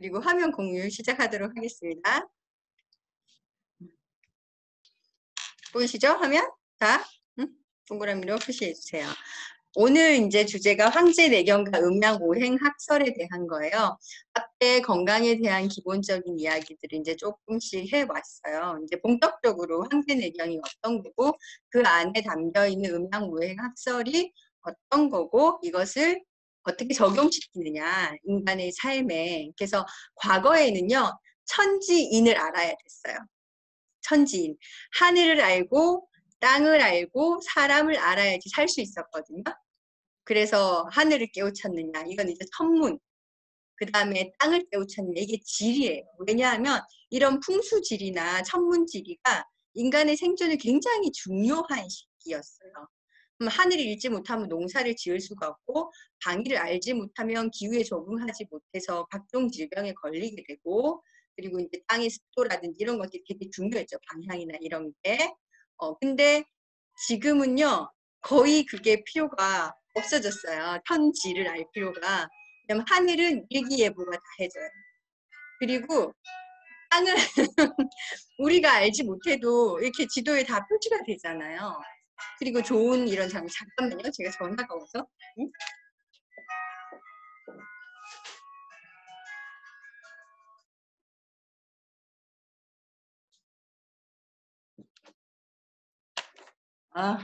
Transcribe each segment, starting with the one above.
그리고 화면 공유 시작하도록 하겠습니다. 보이시죠? 화면? 자, 동그라미로 표시해 주세요. 오늘 이제 주제가 황제 내경과 음양 오행 학설에 대한 거예요. 앞에 건강에 대한 기본적인 이야기들을 이제 조금씩 해왔어요. 이제 본격적으로 황제 내경이 어떤 거고 그 안에 담겨 있는 음양 오행 학설이 어떤 거고 이것을 어떻게 적용시키느냐 인간의 삶에. 그래서 과거에는요 천지인을 알아야 됐어요. 천지인. 하늘을 알고 땅을 알고 사람을 알아야지 살 수 있었거든요. 그래서 하늘을 깨우쳤느냐 이건 이제 천문. 그 다음에 땅을 깨우쳤느냐 이게 지리예요. 왜냐하면 이런 풍수지리나 천문지리가 인간의 생존에 굉장히 중요한 시기였어요. 하늘을 읽지 못하면 농사를 지을 수가 없고 방위를 알지 못하면 기후에 적응하지 못해서 각종 질병에 걸리게 되고 그리고 이제 땅의 습도라든지 이런 것들이 되게 중요했죠. 방향이나 이런 게. 근데 지금은요 거의 그게 필요가 없어졌어요. 천지를 알 필요가. 왜냐면 하늘은 일기예보가 다 해줘요. 그리고 땅은 우리가 알지 못해도 이렇게 지도에 다 표시가 되잖아요. 그리고 좋은 이런 장면. 잠깐만요. 제가 전화가 와서. 응? 아,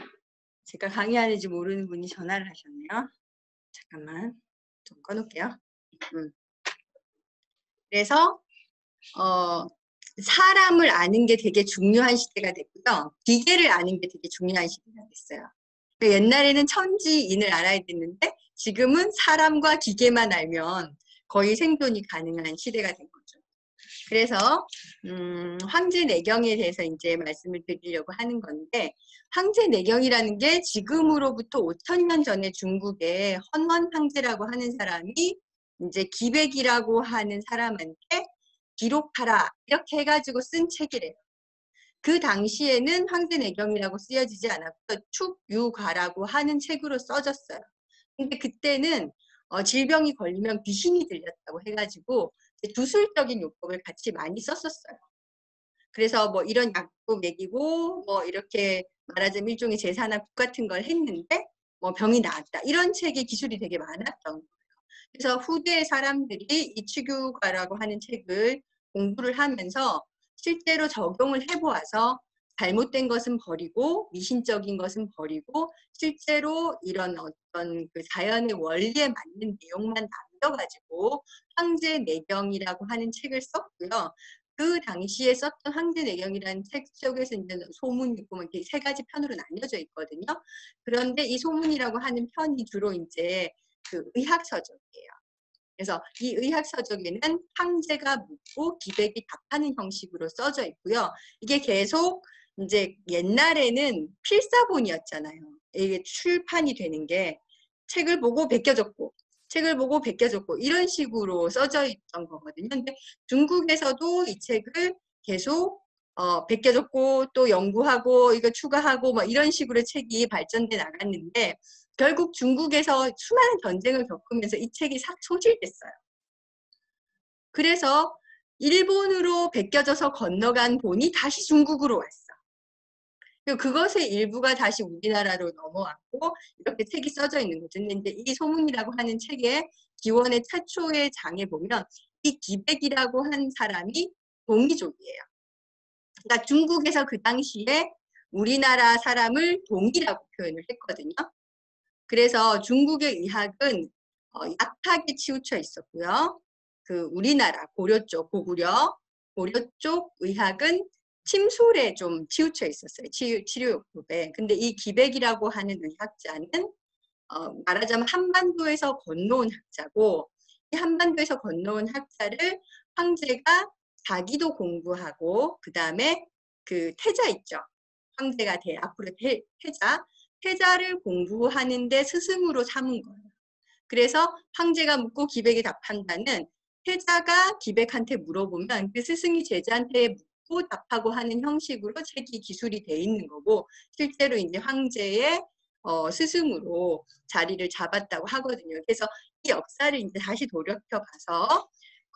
제가 강의하는지 모르는 분이 전화를 하셨네요. 잠깐만. 좀 꺼놓을게요. 그래서 사람을 아는 게 되게 중요한 시대가 됐고요. 기계를 아는 게 되게 중요한 시대가 됐어요. 그러니까 옛날에는 천지인을 알아야 됐는데 지금은 사람과 기계만 알면 거의 생존이 가능한 시대가 된 거죠. 그래서 황제 내경에 대해서 이제 말씀을 드리려고 하는 건데 황제 내경이라는 게 지금으로부터 5,000년 전에 중국의 헌원 황제라고 하는 사람이 이제 기백이라고 하는 사람한테 기록하라 이렇게 해가지고 쓴 책이래요. 그 당시에는 황제 내경이라고 쓰여지지 않았고 축유과라고 하는 책으로 써졌어요. 근데 그때는 질병이 걸리면 귀신이 들렸다고 해가지고 주술적인 요법을 같이 많이 썼었어요. 그래서 뭐 이런 약도 먹이고 뭐 이렇게 말하자면 일종의 제사나 국 같은 걸 했는데 뭐 병이 나았다. 이런 책의 기술이 되게 많았던 거예요. 그래서 후대 사람들이 이 축유과라고 하는 책을 공부를 하면서 실제로 적용을 해보아서 잘못된 것은 버리고 미신적인 것은 버리고 실제로 이런 어떤 그 자연의 원리에 맞는 내용만 남겨가지고 황제 내경이라고 하는 책을 썼고요. 그 당시에 썼던 황제 내경이라는 책 속에서 이제 소문이 있고 이렇게 세 가지 편으로 나뉘어져 있거든요. 그런데 이 소문이라고 하는 편이 주로 이제 그 의학서적이에요. 그래서 이 의학서적에는 황제가 묻고 기백이 답하는 형식으로 써져 있고요. 이게 계속 이제 옛날에는 필사본이었잖아요. 이게 출판이 되는 게 책을 보고 베껴졌고 책을 보고 베껴졌고 이런 식으로 써져 있던 거거든요. 근데 중국에서도 이 책을 계속 베껴졌고 또 연구하고 이거 추가하고 뭐 이런 식으로 책이 발전돼 나갔는데 결국 중국에서 수많은 전쟁을 겪으면서 이 책이 싹 소실됐어요. 그래서 일본으로 베껴져서 건너간 본이 다시 중국으로 왔어. 그것의 일부가 다시 우리나라로 넘어왔고 이렇게 책이 써져 있는 거죠. 근데 이 소문이라고 하는 책의 기원의 최초의 장에 보면 이 기백이라고 한 사람이 동이족이에요. 그러니까 중국에서 그 당시에 우리나라 사람을 동이라고 표현을 했거든요. 그래서 중국의 의학은 약하게 치우쳐 있었고요. 그 우리나라 고려 쪽 고구려 쪽 의학은 침술에 좀 치우쳐 있었어요. 치료요법에. 근데 이 기백이라고 하는 의학자는 말하자면 한반도에서 건너온 학자고 이 한반도에서 건너온 학자를 황제가 자기도 공부하고 그 다음에 그 태자 있죠. 황제가 앞으로 태자를 공부하는데 스승으로 삼은 거예요. 그래서 황제가 묻고 기백이 답한다는 태자가 기백한테 물어보면 그 스승이 제자한테 묻고 답하고 하는 형식으로 책이 기술이 돼 있는 거고 실제로 이제 황제의 스승으로 자리를 잡았다고 하거든요. 그래서 이 역사를 이제 다시 돌이켜 봐서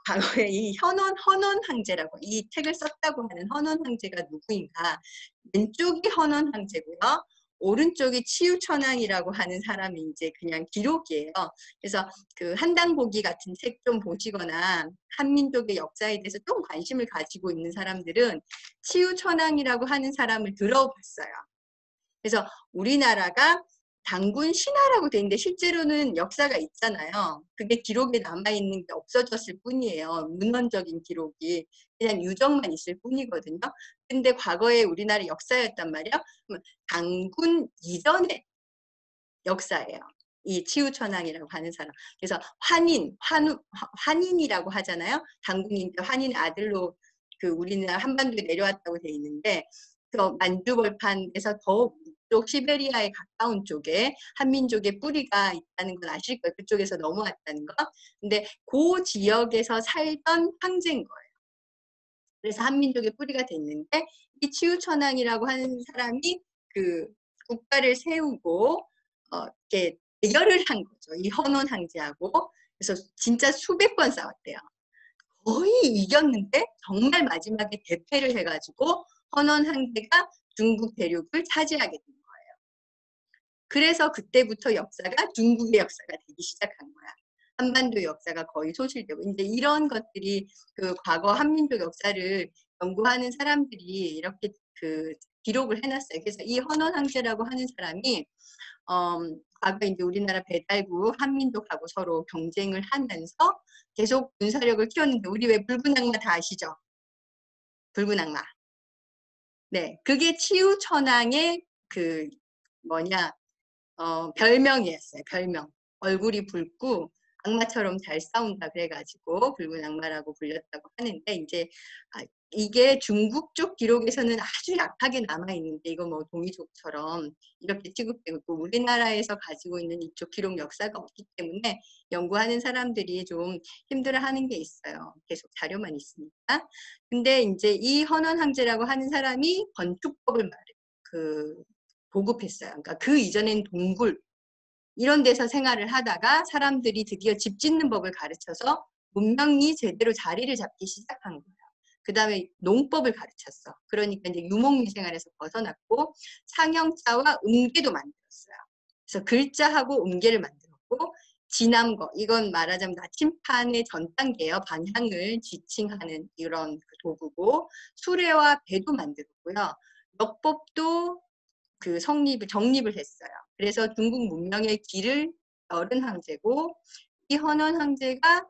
과거에 이 헌원 황제라고 이 책을 썼다고 하는 헌원 황제가 누구인가? 왼쪽이 헌원 황제고요. 오른쪽이 치유천왕이라고 하는 사람이 이제 그냥 기록이에요. 그래서 그 한당보기 같은 책 좀 보시거나 한민족의 역사에 대해서 좀 관심을 가지고 있는 사람들은 치유천왕이라고 하는 사람을 들어봤어요. 그래서 우리나라가 단군 신화라고 돼 있는데 실제로는 역사가 있잖아요. 그게 기록에 남아있는 게 없어졌을 뿐이에요. 문헌적인 기록이 그냥 유적만 있을 뿐이거든요. 근데 과거에 우리나라 역사였단 말이에요. 단군 이전의 역사예요. 이 치우천왕이라고 하는 사람. 그래서 환인이라고 하잖아요. 단군인데 환인 아들로 그 우리나라 한반도에 내려왔다고 돼 있는데 그 만주벌판에서 더 북쪽 시베리아에 가까운 쪽에 한민족의 뿌리가 있다는 건 아실 거예요. 그쪽에서 넘어왔다는 거. 근데 그 지역에서 살던 황제인 거예요. 그래서 한민족의 뿌리가 됐는데 이 치우천왕이라고 하는 사람이 그 국가를 세우고 이렇게 대결을 한 거죠. 이 헌원 황제하고. 그래서 진짜 수백 번 싸웠대요. 거의 이겼는데 정말 마지막에 대패를 해가지고 헌원 황제가 중국 대륙을 차지하게 된 거예요. 그래서 그때부터 역사가 중국의 역사가 되기 시작한 거야. 한반도 역사가 거의 소실되고 이제 이런 것들이 그 과거 한민족 역사를 연구하는 사람들이 이렇게 그 기록을 해놨어요. 그래서 이 헌원 황제라고 하는 사람이 과거 이제 우리나라 배달국 한민족하고 서로 경쟁을 하면서 계속 군사력을 키웠는데 우리 왜 붉은 악마 다 아시죠? 붉은 악마. 네, 그게 치우천왕의 그 뭐냐 별명이었어요. 별명. 얼굴이 붉고 악마처럼 잘 싸운다 그래가지고 붉은 악마라고 불렸다고 하는데 이제 이게 중국 쪽 기록에서는 아주 약하게 남아있는데 이거 뭐 동이족처럼 이렇게 취급되고 있고 우리나라에서 가지고 있는 이쪽 기록 역사가 없기 때문에 연구하는 사람들이 좀 힘들어하는 게 있어요. 계속 자료만 있으니까. 근데 이제 이 헌원 황제라고 하는 사람이 건축법을 보급했어요. 그러니까 그 이전엔 동굴 이런 데서 생활을 하다가 사람들이 드디어 집 짓는 법을 가르쳐서 문명이 제대로 자리를 잡기 시작한 거예요. 그 다음에 농법을 가르쳤어. 그러니까 이제 유목민 생활에서 벗어났고 상형자와 음계도 만들었어요. 그래서 글자하고 음계를 만들었고 진암거 이건 말하자면 나침판의 전 단계예요. 방향을 지칭하는 이런 그 도구고 수레와 배도 만들었고요. 역법도 그 정립을 했어요. 그래서 중국 문명의 길을 열은 황제고 이 헌원 황제가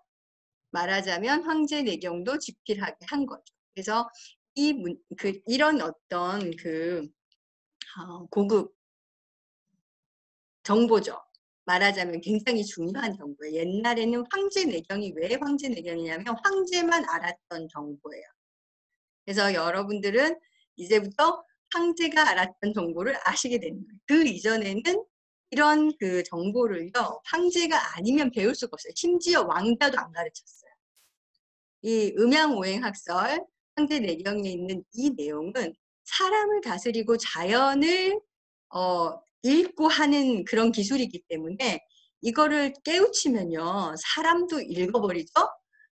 말하자면 황제 내경도 집필하게 한 거죠. 그래서 이런 어떤 고급 정보죠. 말하자면 굉장히 중요한 정보예요. 옛날에는 황제 내경이 왜 황제 내경이냐면 황제만 알았던 정보예요. 그래서 여러분들은 이제부터 황제가 알았던 정보를 아시게 되는 거예요. 그 이전에는 이런 그 정보를요, 황제가 아니면 배울 수가 없어요. 심지어 왕자도 안 가르쳤어요. 이 음양오행학설, 황제 내경에 있는 이 내용은 사람을 다스리고 자연을 읽고 하는 그런 기술이기 때문에 이거를 깨우치면요, 사람도 읽어버리죠.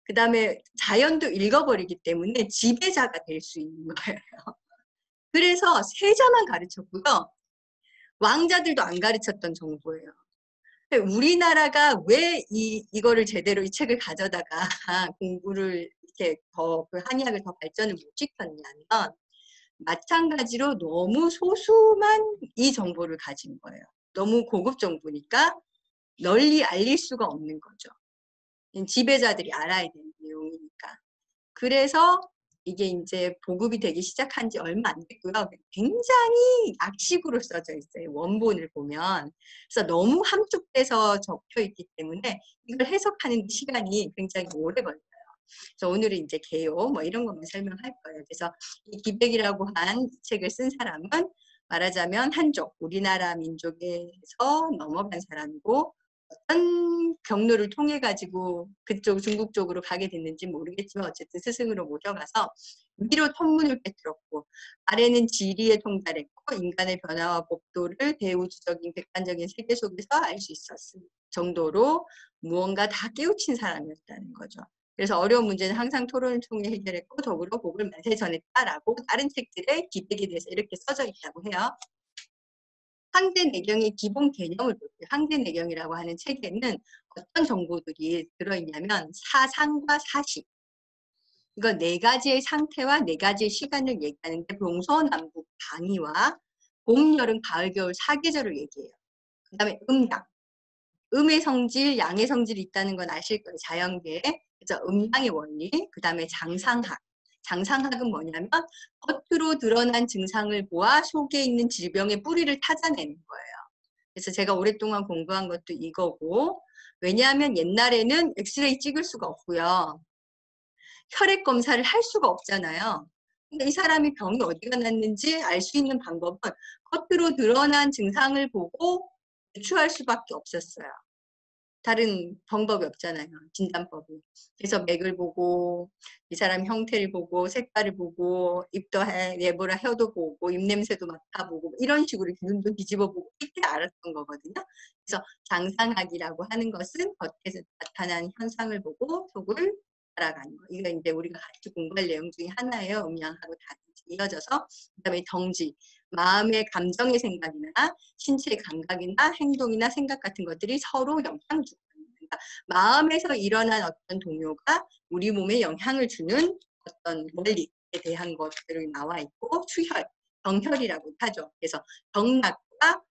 그 다음에 자연도 읽어버리기 때문에 지배자가 될 수 있는 거예요. 그래서 세자만 가르쳤고요. 왕자들도 안 가르쳤던 정보예요. 우리나라가 왜 이거를 제대로 이 책을 가져다가 공부를 이렇게 그 한의학을 더 발전을 못 시켰냐면 마찬가지로 너무 소수만 이 정보를 가진 거예요. 너무 고급 정보니까 널리 알릴 수가 없는 거죠. 지배자들이 알아야 되는 내용이니까. 그래서 이게 이제 보급이 되기 시작한 지 얼마 안 됐고요. 굉장히 약식으로 써져 있어요. 원본을 보면. 그래서 너무 함축돼서 적혀 있기 때문에 이걸 해석하는 시간이 굉장히 오래 걸려요. 그래서 오늘은 이제 개요 뭐 이런 것만 설명할 거예요. 그래서 이 기백이라고 한 책을 쓴 사람은 말하자면 한족, 우리나라 민족에서 넘어간 사람이고 어떤 경로를 통해 가지고 그쪽 중국 쪽으로 가게 됐는지 모르겠지만 어쨌든 스승으로 모셔가서 위로 통문을 꿰뚫었고 아래는 지리에 통달했고 인간의 변화와 법도를 대우주적인 객관적인 세계 속에서 알 수 있었을 정도로 무언가 다 깨우친 사람이었다는 거죠. 그래서 어려운 문제는 항상 토론을 통해 해결했고 더불어 복을 만세 전했다라고 다른 책들의 기백에 대해서 이렇게 써져 있다고 해요. 황제내경의 기본 개념을 볼게요. 황제내경이라고 하는 책에는 어떤 정보들이 들어있냐면 사상과 사시. 이거 네 가지의 상태와 네 가지의 시간을 얘기하는데 동서남북 방위와 봄, 여름, 가을, 겨울 4계절을 얘기해요. 그 다음에 음양. 음의 성질, 양의 성질이 있다는 건 아실 거예요. 자연계에. 그래서 음양의 원리. 그 다음에 장상학. 장상학은 뭐냐면 겉으로 드러난 증상을 보아 속에 있는 질병의 뿌리를 찾아내는 거예요. 그래서 제가 오랫동안 공부한 것도 이거고, 왜냐하면 옛날에는 엑스레이 찍을 수가 없고요. 혈액 검사를 할 수가 없잖아요. 근데 이 사람이 병이 어디가 났는지 알 수 있는 방법은 겉으로 드러난 증상을 보고 유추할 수밖에 없었어요. 다른 방법이 없잖아요. 진단법이. 그래서 맥을 보고 이 사람 형태를 보고 색깔을 보고 입도 내보라 혀도 보고 입냄새도 맡아보고 이런 식으로 눈도 뒤집어 보고 이렇게 알았던 거거든요. 그래서 장상학이라고 하는 것은 겉에서 나타난 현상을 보고 속을 알아가는 거. 이거 이제 우리가 같이 공부할 내용 중에 하나예요. 음양하고 다 이어져서 그다음에 정지. 마음의 감정의 생각이나 신체의 감각이나 행동이나 생각 같은 것들이 서로 영향을 주고 있는 거니까 마음에서 일어난 어떤 동요가 우리 몸에 영향을 주는 어떤 원리에 대한 것들이 나와 있고 추혈, 경혈이라고 하죠. 그래서 경락과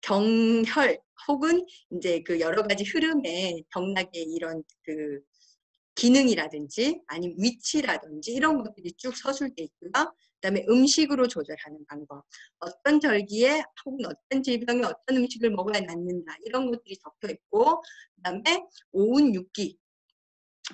경혈 혹은 이제 그 여러 가지 흐름의 경락의 이런 그 기능이라든지 아니면 위치라든지 이런 것들이 쭉 서술돼 있고요. 그다음에 음식으로 조절하는 방법. 어떤 절기에 혹은 어떤 질병에 어떤 음식을 먹어야 낫는다. 이런 것들이 적혀 있고 그다음에 오운육기.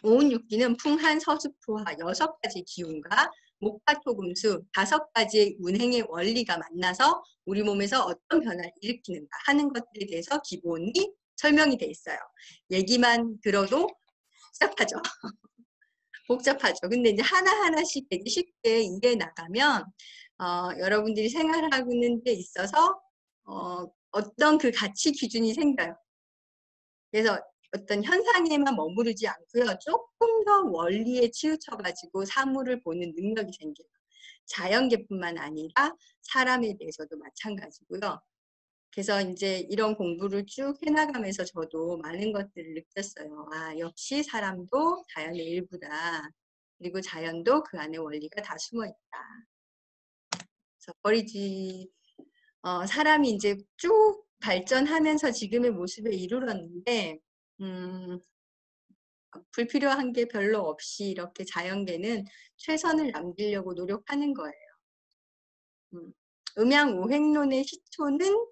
오운육기는 풍한 서수푸화 6가지 기운과 목화토금수 5가지의 운행의 원리가 만나서 우리 몸에서 어떤 변화를 일으키는가 하는 것들에 대해서 기본이 설명이 돼 있어요. 얘기만 들어도 복잡하죠. 복잡하죠. 근데 이제 하나하나씩 되게 쉽게 이해 나가면 여러분들이 생활하는 데 있어서 어떤 그 가치 기준이 생겨요. 그래서 어떤 현상에만 머무르지 않고요. 조금 더 원리에 치우쳐가지고 사물을 보는 능력이 생겨요. 자연계뿐만 아니라 사람에 대해서도 마찬가지고요. 그래서 이제 이런 공부를 쭉 해나가면서 저도 많은 것들을 느꼈어요. 아, 역시 사람도 자연의 일부다. 그리고 자연도 그 안에 원리가 다 숨어 있다. 그래서 사람이 이제 쭉 발전하면서 지금의 모습에 이르렀는데, 불필요한 게 별로 없이 이렇게 자연계는 최선을 남기려고 노력하는 거예요. 음양오행론의 시초는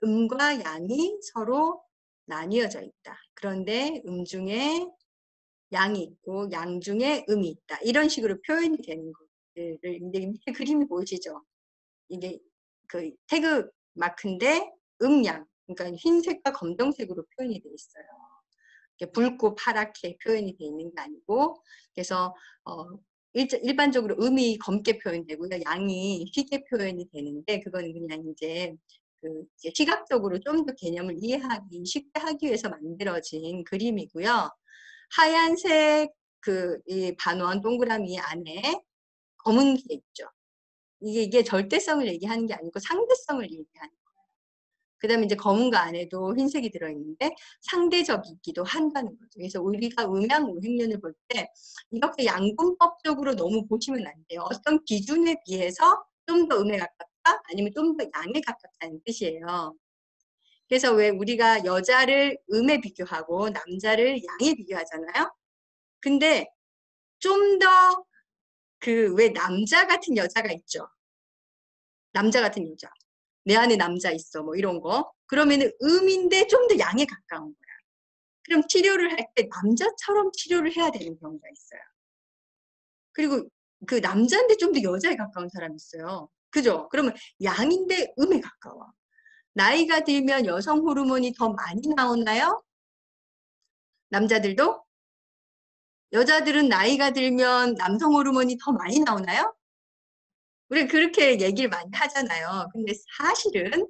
음과 양이 서로 나뉘어져 있다. 그런데 음 중에 양이 있고 양 중에 음이 있다. 이런 식으로 표현이 되는 것들을 이제 밑에 그림이 보이시죠? 이게 그 태그 마크인데 음양, 그러니까 흰색과 검정색으로 표현이 돼 있어요. 붉고 파랗게 표현이 돼 있는 게 아니고, 그래서 일반적으로 음이 검게 표현되고요, 양이 희게 표현이 되는데 그거는 그냥 이제 이제 시각적으로 좀 더 개념을 이해하기 쉽게 하기 위해서 만들어진 그림이고요. 하얀색 이 반원 동그라미 안에 검은 게 있죠. 이게 절대성을 얘기하는 게 아니고 상대성을 얘기하는 거예요. 그 다음에 이제 검은 거 안에도 흰색이 들어있는데 상대적이기도 한다는 거죠. 그래서 우리가 음양오행론을 볼 때 이렇게 양분법적으로 너무 보시면 안 돼요. 어떤 기준에 비해서 좀 더 음에 가깝다 아니면 좀 더 양에 가깝다는 뜻이에요. 그래서 왜 우리가 여자를 음에 비교하고 남자를 양에 비교하잖아요. 근데 좀 더 왜 남자 같은 여자가 있죠. 남자 같은 여자. 내 안에 남자 있어. 뭐 이런 거. 그러면은 음인데 좀 더 양에 가까운 거야. 그럼 치료를 할 때 남자처럼 치료를 해야 되는 경우가 있어요. 그리고 그 남자인데 좀 더 여자에 가까운 사람이 있어요. 그죠? 그러면 양인데 음에 가까워. 나이가 들면 여성 호르몬이 더 많이 나오나요? 남자들도? 여자들은 나이가 들면 남성 호르몬이 더 많이 나오나요? 우리 그렇게 얘기를 많이 하잖아요. 근데 사실은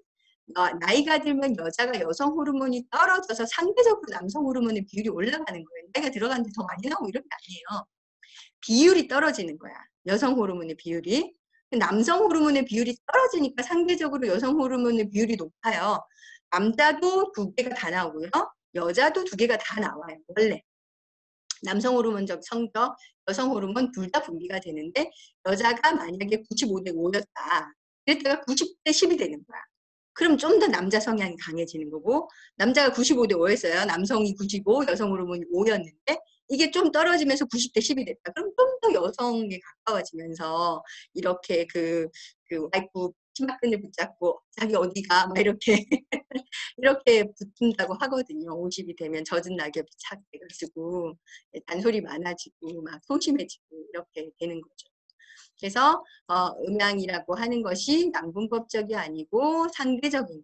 나이가 들면 여자가 여성 호르몬이 떨어져서 상대적으로 남성 호르몬의 비율이 올라가는 거예요. 나이가 들어가는데 더 많이 나오고 이런 게 아니에요. 비율이 떨어지는 거야. 여성 호르몬의 비율이. 남성 호르몬의 비율이 떨어지니까 상대적으로 여성 호르몬의 비율이 높아요. 남자도 2개가 다 나오고요. 여자도 2개가 다 나와요. 원래. 남성 호르몬적 성적, 여성 호르몬 둘 다 분비가 되는데 여자가 만약에 95대 5였다. 그랬다가 90대 10이 되는 거야. 그럼 좀 더 남자 성향이 강해지는 거고 남자가 95대 5였어요. 남성이 95, 여성 호르몬이 5였는데 이게 좀 떨어지면서 90대 10이 됐다. 그럼 좀 더 여성에 가까워지면서 이렇게 그 와이프 치마끈을 붙잡고 자기 어디가 막 이렇게 이렇게 붙는다고 하거든요. 50이 되면 젖은 낙엽이 착 돼가지고 잔소리 많아지고 막 소심해지고 이렇게 되는 거죠. 그래서 음양이라고 하는 것이 양분법적이 아니고 상대적인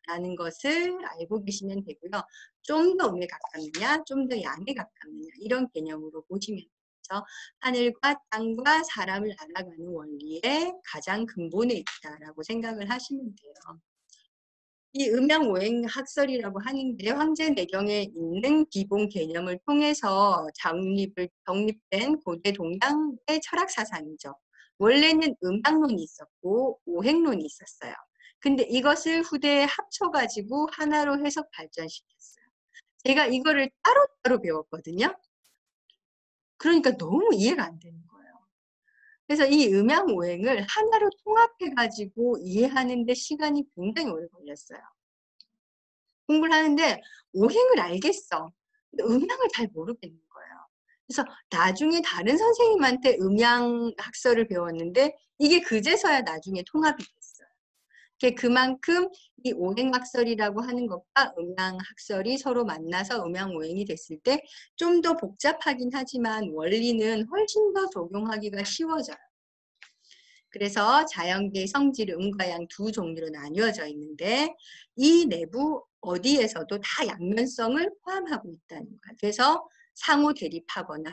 거다라는 것을 알고 계시면 되고요. 좀 더 음에 가깝느냐, 좀 더 양에 가깝느냐 이런 개념으로 보시면 되죠. 하늘과 땅과 사람을 알아가는 원리의 가장 근본에 있다라고 생각을 하시면 돼요. 이 음양오행학설이라고 하는 게 황제내경에 있는 기본 개념을 통해서 정립된 고대 동양의 철학사상이죠. 원래는 음양론이 있었고 오행론이 있었어요. 근데 이것을 후대에 합쳐가지고 하나로 해석 발전시켰어요. 제가 이거를 따로따로 배웠거든요. 그러니까 너무 이해가 안 되는 거예요. 그래서 이 음양오행을 하나로 통합해가지고 이해하는 데 시간이 굉장히 오래 걸렸어요. 공부를 하는데 오행을 알겠어. 근데 음양을 잘 모르겠는 거예요. 그래서 나중에 다른 선생님한테 음양학설을 배웠는데 이게 그제서야 나중에 통합이 됐어요. 그만큼 이 오행학설이라고 하는 것과 음양학설이 서로 만나서 음양오행이 됐을 때 좀 더 복잡하긴 하지만 원리는 훨씬 더 적용하기가 쉬워져요. 그래서 자연계의 성질은 음과 양 두 종류로 나뉘어져 있는데 이 내부 어디에서도 다 양면성을 포함하고 있다는 거예요. 그래서 상호 대립하거나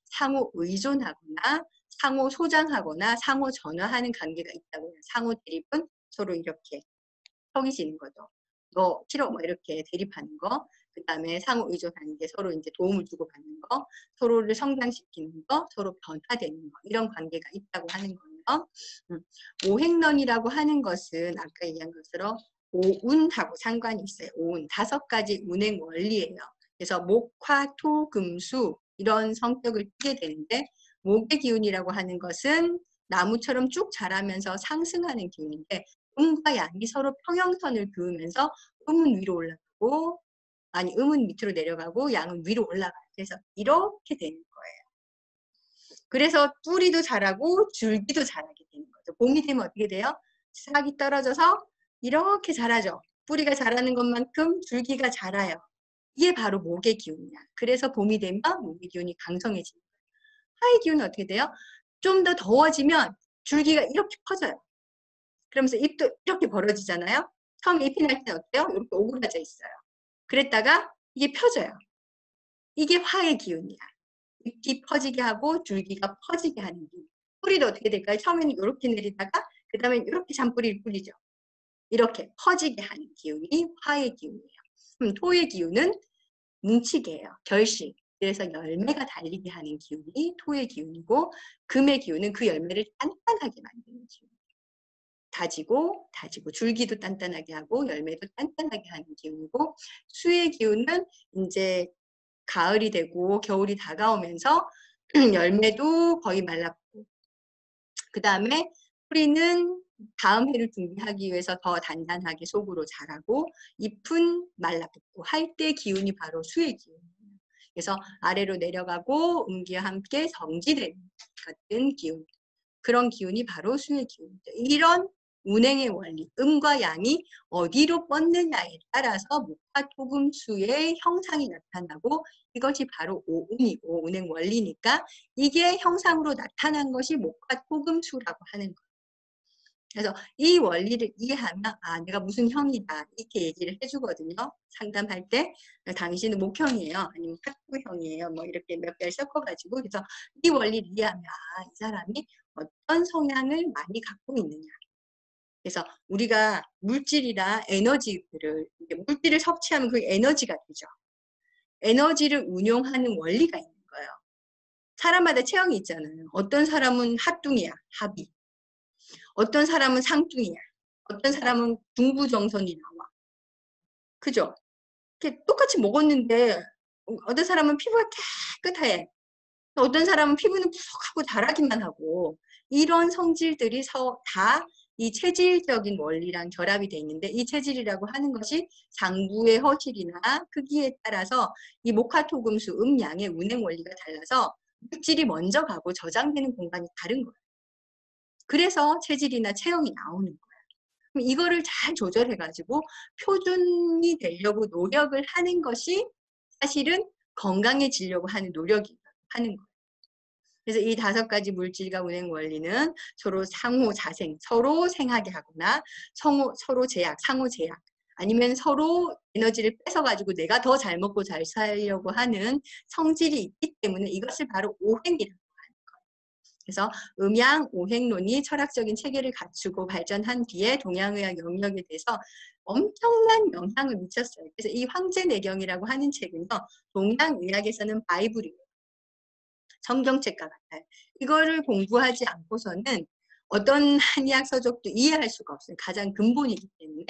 상호 의존하거나 상호 소장하거나 상호 전화하는 관계가 있다고 해요. 상호 대립은 서로 이렇게 턱이 지는 거죠. 너 싫어 뭐 이렇게 대립하는 거. 그 다음에 상호 의존하는 게 서로 이제 도움을 주고 받는 거, 서로를 성장시키는 거, 서로 변화되는 거 이런 관계가 있다고 하는 거예요. 오행론이라고 하는 것은 아까 얘기한 것처럼 오운하고 상관이 있어요. 오운 5가지 운행 원리예요. 그래서 목, 화, 토, 금, 수 이런 성격을 띠게 되는데 목의 기운이라고 하는 것은 나무처럼 쭉 자라면서 상승하는 기운인데 음과 양이 서로 평형선을 그으면서 음은 위로 올라가고 아니 음은 밑으로 내려가고 양은 위로 올라가요. 그래서 이렇게 되는 거예요. 그래서 뿌리도 자라고 줄기도 자라게 되는 거죠. 봄이 되면 어떻게 돼요? 싹이 떨어져서 이렇게 자라죠. 뿌리가 자라는 것만큼 줄기가 자라요. 이게 바로 목의 기운이야. 그래서 봄이 되면 목의 기운이 강성해지는 거예요. 화의 기운은 어떻게 돼요? 좀 더 더워지면 줄기가 이렇게 퍼져요. 그러면서 잎도 이렇게 벌어지잖아요. 처음에 잎이 날 때 어때요? 이렇게 오그라져 있어요. 그랬다가 이게 펴져요. 이게 화의 기운이야. 잎이 퍼지게 하고 줄기가 퍼지게 하는 기운. 뿌리도 어떻게 될까요? 처음에는 이렇게 내리다가 그 다음에 이렇게 잔뿌리를 뿌리죠. 이렇게 퍼지게 하는 기운이 화의 기운이에요. 그럼 토의 기운은 뭉치게 해요. 결실. 그래서 열매가 달리게 하는 기운이 토의 기운이고 금의 기운은 그 열매를 단단하게 만드는 기운. 다지고 줄기도 단단하게 하고 열매도 단단하게 하는 기운이고 수의 기운은 이제 가을이 되고 겨울이 다가오면서 열매도 거의 말랐고 그 다음에 뿌리는 다음 해를 준비하기 위해서 더 단단하게 속으로 자라고 잎은 말라붙고 할 때 기운이 바로 수의 기운이에요. 그래서 아래로 내려가고 음기와 함께 정지되는 같은 기운. 그런 기운이 바로 수의 기운이죠. 이런 운행의 원리, 음과 양이 어디로 뻗느냐에 따라서 목화, 토금, 수의 형상이 나타나고 이것이 바로 오운이고 운행 원리니까 이게 형상으로 나타난 것이 목화, 토금, 수라고 하는 거예요. 그래서 이 원리를 이해하면 아 내가 무슨 형이다 이렇게 얘기를 해주거든요. 상담할 때 당신은 목형이에요. 아니면 학부형이에요. 뭐 이렇게 몇 개를 섞어가지고 그래서 이 원리를 이해하면 아 이 사람이 어떤 성향을 많이 갖고 있느냐. 그래서 우리가 물질이나 에너지들을, 물질을 섭취하면 그 에너지가 되죠. 에너지를 운용하는 원리가 있는 거예요. 사람마다 체형이 있잖아요. 어떤 사람은 핫둥이야, 합이. 어떤 사람은 상둥이야. 어떤 사람은 중부정선이 나와. 그죠? 이렇게 똑같이 먹었는데 어떤 사람은 피부가 깨끗해. 어떤 사람은 피부는 푸석하고 다라기만 하고, 이런 성질들이 다 이 체질적인 원리랑 결합이 돼 있는데, 이 체질이라고 하는 것이 장부의 허실이나 크기에 따라서 이 목화토금수 음양의 운행 원리가 달라서 물질이 먼저 가고 저장되는 공간이 다른 거예요. 그래서 체질이나 체형이 나오는 거예요. 그럼 이거를 잘 조절해가지고 표준이 되려고 노력을 하는 것이 사실은 건강해지려고 하는 노력이 하는 거예요. 그래서 이 5가지 물질과 운행 원리는 서로 상호 자생, 서로 생하게 하거나 서로 제약, 상호 제약, 아니면 서로 에너지를 뺏어가지고 내가 더 잘 먹고 잘 살려고 하는 성질이 있기 때문에 이것을 바로 오행이라고 하는 거예요. 그래서 음양 오행론이 철학적인 체계를 갖추고 발전한 뒤에 동양의학 영역에 대해서 엄청난 영향을 미쳤어요. 그래서 이 황제내경이라고 하는 책은요, 동양의학에서는 바이블이에요. 성경책과 같아요. 이거를 공부하지 않고서는 어떤 한의학 서적도 이해할 수가 없어요. 가장 근본이기 때문에.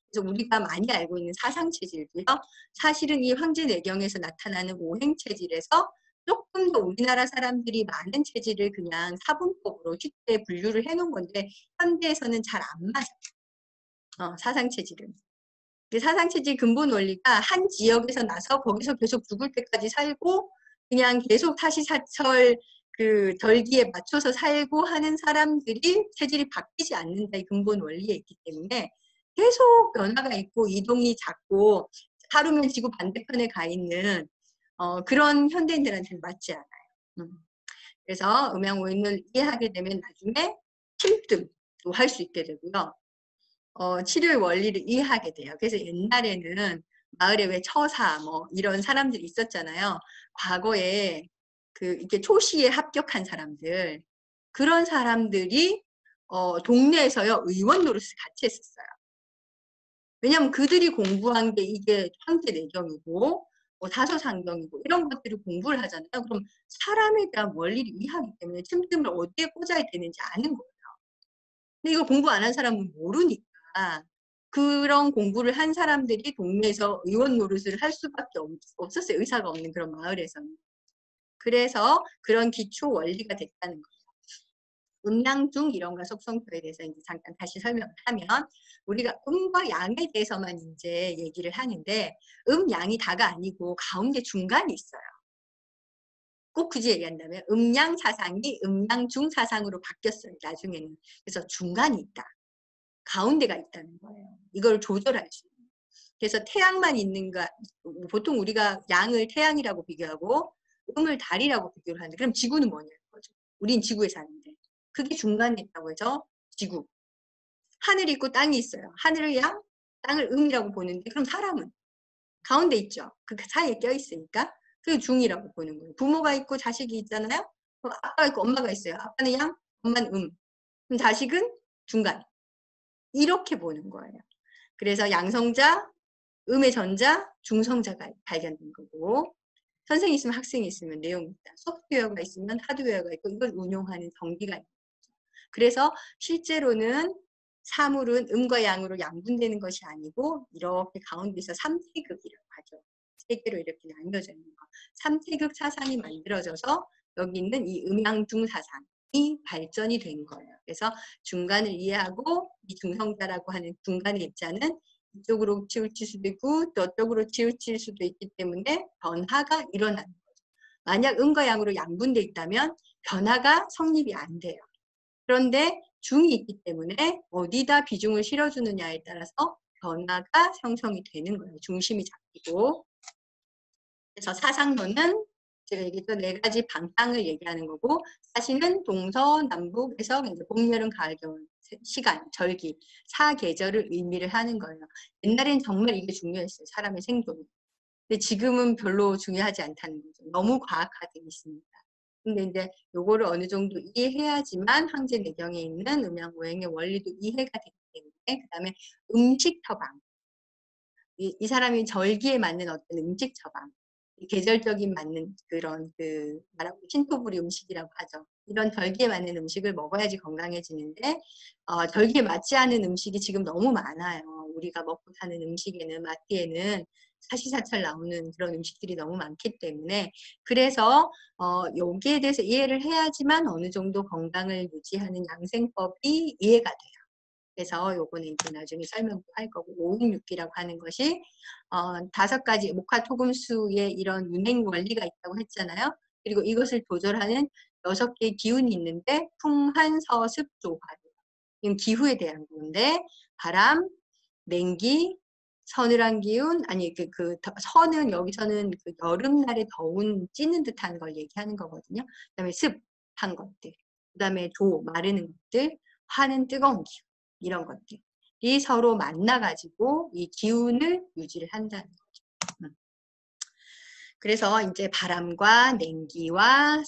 그래서 우리가 많이 알고 있는 사상체질도요, 사실은 이 황제내경에서 나타나는 오행체질에서 조금 더 우리나라 사람들이 많은 체질을 그냥 사분법으로 쉽게 분류를 해놓은 건데, 현대에서는 잘 안 맞아요. 사상체질은. 사상체질 근본 원리가 한 지역에서 나서 거기서 계속 죽을 때까지 살고, 그냥 계속 사시사철 그 절기에 맞춰서 살고 하는 사람들이 체질이 바뀌지 않는다, 이 근본 원리에 있기 때문에 계속 변화가 있고 이동이 잦고 하루면 지구 반대편에 가 있는 그런 현대인들한테는 맞지 않아요. 그래서 음양오행을 이해하게 되면 나중에 침뜸도 할 수 있게 되고요. 치료의 원리를 이해하게 돼요. 그래서 옛날에는 마을에 왜 처사 뭐 이런 사람들이 있었잖아요. 과거에 이렇게 초시에 합격한 사람들, 그런 사람들이 동네에서요 의원 노릇을 같이 했었어요. 왜냐하면 그들이 공부한 게 이게 황제내경이고 사서상경이고 이런 것들을 공부를 하잖아요. 그럼 사람에 대한 원리를 이해하기 때문에 침뜸을 어디에 꽂아야 되는지 아는 거예요. 근데 이거 공부 안 한 사람은 모르니까 그런 공부를 한 사람들이 동네에서 의원 노릇을 할 수밖에 없었어요. 의사가 없는 그런 마을에서는. 그래서 그런 기초 원리가 됐다는 거예요. 음양중 이론과 속성표에 대해서 이제 잠깐 다시 설명을 하면, 우리가 음과 양에 대해서만 이제 얘기를 하는데, 양이 다가 아니고 가운데 중간이 있어요. 꼭 굳이 얘기한다면 음양 사상이 음양중 사상으로 바뀌었어요, 나중에는. 그래서 중간이 있다. 가운데가 있다는 거예요. 이걸 조절할 수 있는. 그래서 태양만 있는가, 보통 우리가 양을 태양이라고 비교하고 음을 달이라고 비교를 하는데, 그럼 지구는 뭐냐는 거죠. 우린 지구에 사는데. 그게 중간에 있다고 해서 지구. 하늘이 있고 땅이 있어요. 하늘을 양, 땅을 음이라고 보는데, 그럼 사람은 가운데 있죠. 그 사이에 껴있으니까 그게 중이라고 보는 거예요. 부모가 있고 자식이 있잖아요. 아빠가 있고 엄마가 있어요. 아빠는 양, 엄마는 그럼 자식은 중간. 이렇게 보는 거예요. 그래서 양성자, 음의 전자, 중성자가 발견된 거고, 선생이 있으면 학생이 있으면 내용이 있다. 소프트웨어가 있으면 하드웨어가 있고, 이걸 운용하는 전기가 있는 거죠. 그래서 실제로는 사물은 음과 양으로 양분되는 것이 아니고 이렇게 가운데서 3태극이라고 하죠. 3개로 이렇게 나뉘어져 있는 거. 3태극 사상이 만들어져서 여기 있는 이 음양중 사상이 발전이 된 거예요. 그래서 중간을 이해하고 이 중성자라고 하는 중간의 입자는 이쪽으로 치우칠 수도 있고 저쪽으로 치우칠 수도 있기 때문에 변화가 일어나는 거죠. 만약 음과 양으로 양분돼 있다면 변화가 성립이 안 돼요. 그런데 중이 있기 때문에 어디다 비중을 실어주느냐에 따라서 변화가 형성이 되는 거예요. 중심이 잡히고. 그래서 사상론은 제가 얘기했던 4가지 방향을 얘기하는 거고, 사실은 동서남북에서 이제 봄, 여름, 가을, 겨울 시간, 절기, 사계절을 의미를 하는 거예요. 옛날엔 정말 이게 중요했어요. 사람의 생존이. 근데 지금은 별로 중요하지 않다는 거죠. 너무 과학화되어 있습니다. 근데 이제 요거를 어느 정도 이해해야지만 황제내경에 있는 음양오행의 원리도 이해가 되기 그다음에 음식 처방. 이 사람이 절기에 맞는 어떤 음식 처방. 계절적인 맞는 그런 말하고 신토부리 음식이라고 하죠. 이런 절기에 맞는 음식을 먹어야지 건강해지는데 절기에 맞지 않은 음식이 지금 너무 많아요. 우리가 먹고 사는 음식에는 마트에는 사시사철 나오는 그런 음식들이 너무 많기 때문에 그래서 여기에 대해서 이해를 해야지만 어느 정도 건강을 유지하는 양생법이 이해가 돼요. 그래서 요거는 이제 나중에 설명도 할 거고 566기라고 하는 것이 5가지 목화토금수의 이런 운행 원리가 있다고 했잖아요. 그리고 이것을 조절하는 6개의 기운이 있는데 풍한서습조화 이건 기후에 대한 건데 바람, 냉기, 서늘한 기운 아니 서는 여기서는 여름날에 더운 찌는 듯한 걸 얘기하는 거거든요. 그다음에 습한 것들, 그다음에 마르는 것들, 화는 뜨거운 기운 이런 것들이 서로 만나가지고 이 기운을 유지를 한다는 거죠. 그래서 이제 바람과 냉기와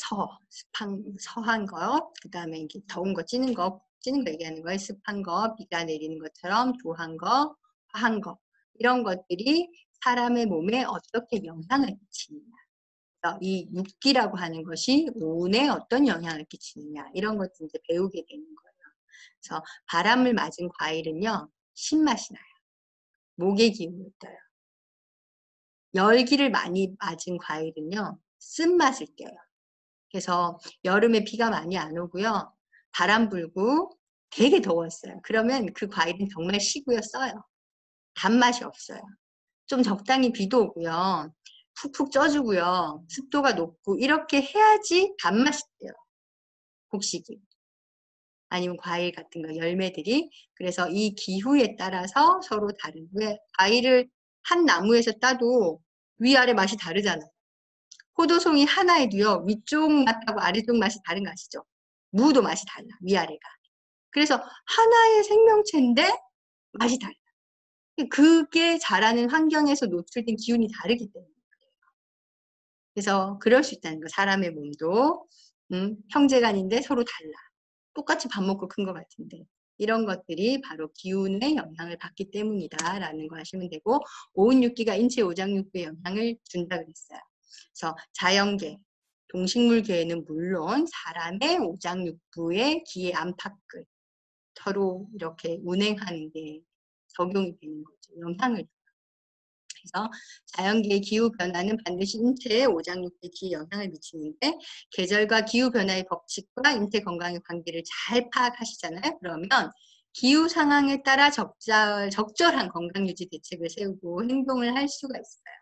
서한 거, 그 다음에 이게 더운 거, 찌는 거 얘기하는 거예요. 습한 거, 비가 내리는 것처럼 조한 거, 화한 거 이런 것들이 사람의 몸에 어떻게 영향을 끼치느냐. 이 육기라고 하는 것이 운에 어떤 영향을 끼치느냐 이런 것들 이제 배우게 되는 거예요. 그래서 바람을 맞은 과일은요 신맛이 나요. 목의 기운을 떠요. 열기를 많이 맞은 과일은요 쓴맛을 띄어요. 그래서 여름에 비가 많이 안 오고요. 바람 불고 되게 더웠어요. 그러면 그 과일은 정말 시고요 써요. 단맛이 없어요. 좀 적당히 비도 오고요. 푹푹 쪄주고요. 습도가 높고 이렇게 해야지 단맛이 띄어요. 곡식이. 아니면 과일 같은 거 열매들이. 그래서 이 기후에 따라서 서로 다른. 왜 과일을 한 나무에서 따도 위아래 맛이 다르잖아요. 포도송이 하나에도요. 위쪽 맛하고 아래쪽 맛이 다른 거 아시죠? 무도 맛이 달라. 위아래가. 그래서 하나의 생명체인데 맛이 달라. 그게 자라는 환경에서 노출된 기운이 다르기 때문에 그래요. 그래서 그럴 수 있다는 거. 사람의 몸도 형제간인데 서로 달라. 똑같이 밥 먹고 큰 것 같은데 이런 것들이 바로 기운의 영향을 받기 때문이다 라는 거 하시면 되고 오운육기가 인체 오장육부에 영향을 준다 그랬어요. 그래서 자연계, 동식물계에는 물론 사람의 오장육부의 기의 안팎을 서로 이렇게 운행하는 게 적용이 되는 거죠. 영향을 줘요. 그래서 자연계의 기후 변화는 반드시 인체의 오장육부에 기에 영향을 미치는데 계절과 기후 변화의 법칙과 인체 건강의 관계를 잘 파악하시잖아요. 그러면 기후 상황에 따라 적절한 건강 유지 대책을 세우고 행동을 할 수가 있어요.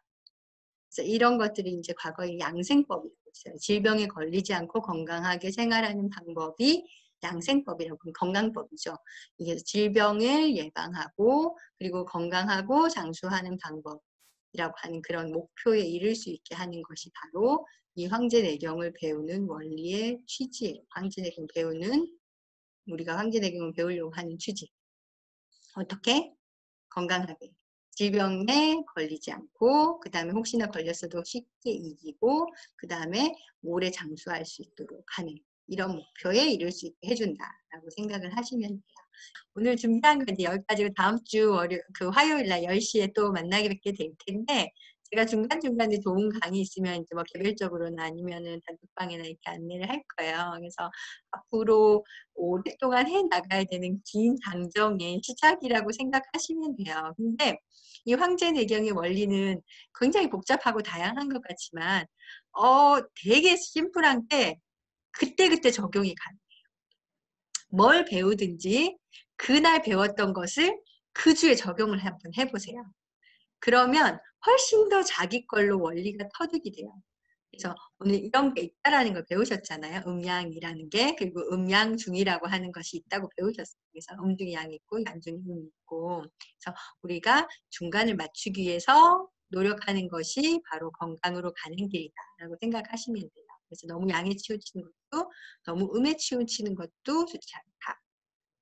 그래서 이런 것들이 이제 과거의 양생법이라고 했어요. 질병에 걸리지 않고 건강하게 생활하는 방법이 양생법이라고 건강법이죠. 이게 질병을 예방하고 그리고 건강하고 장수하는 방법이라고 하는 그런 목표에 이를 수 있게 하는 것이 바로 이 황제내경을 배우는 원리의 취지예요. 황제내경 배우는 우리가 황제내경을 배우려고 하는 취지. 어떻게? 건강하게. 질병에 걸리지 않고 그 다음에 혹시나 걸렸어도 쉽게 이기고 그 다음에 오래 장수할 수 있도록 하는 이런 목표에 이룰 수 있게 해준다라고 생각을 하시면 돼요. 오늘 준비한 건 이제 여기까지고 다음 주 화요일 날 10시에 또 만나게 뵙게 될 텐데 제가 중간중간에 좋은 강의 있으면 이제 뭐 개별적으로나 아니면은 단톡방이나 이렇게 안내를 할 거예요. 그래서 앞으로 오랫동안 해 나가야 되는 긴 강정의 시작이라고 생각하시면 돼요. 근데 이 황제내경의 원리는 굉장히 복잡하고 다양한 것 같지만 되게 심플한 게 그때그때 적용이 가능해요. 뭘 배우든지 그날 배웠던 것을 그 주에 적용을 한번 해보세요. 그러면 훨씬 더 자기 걸로 원리가 터득이 돼요. 그래서 오늘 이런 게 있다라는 걸 배우셨잖아요. 음양이라는 게. 그리고 음양중이라고 하는 것이 있다고 배우셨어요. 그래서 음중이 양 있고 양중이 음이 있고. 그래서 우리가 중간을 맞추기 위해서 노력하는 것이 바로 건강으로 가는 길이다라고 생각하시면 돼요. 그래서 너무 양에 치우치는 것도 너무 음에 치우치는 것도 좋지 않다.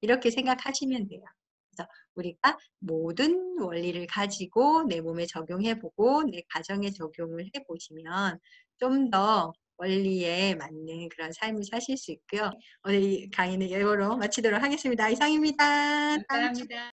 이렇게 생각하시면 돼요. 그래서 우리가 모든 원리를 가지고 내 몸에 적용해보고 내 가정에 적용을 해보시면 좀 더 원리에 맞는 그런 삶을 사실 수 있고요. 오늘 이 강의는 이거로 마치도록 하겠습니다. 이상입니다. 감사합니다.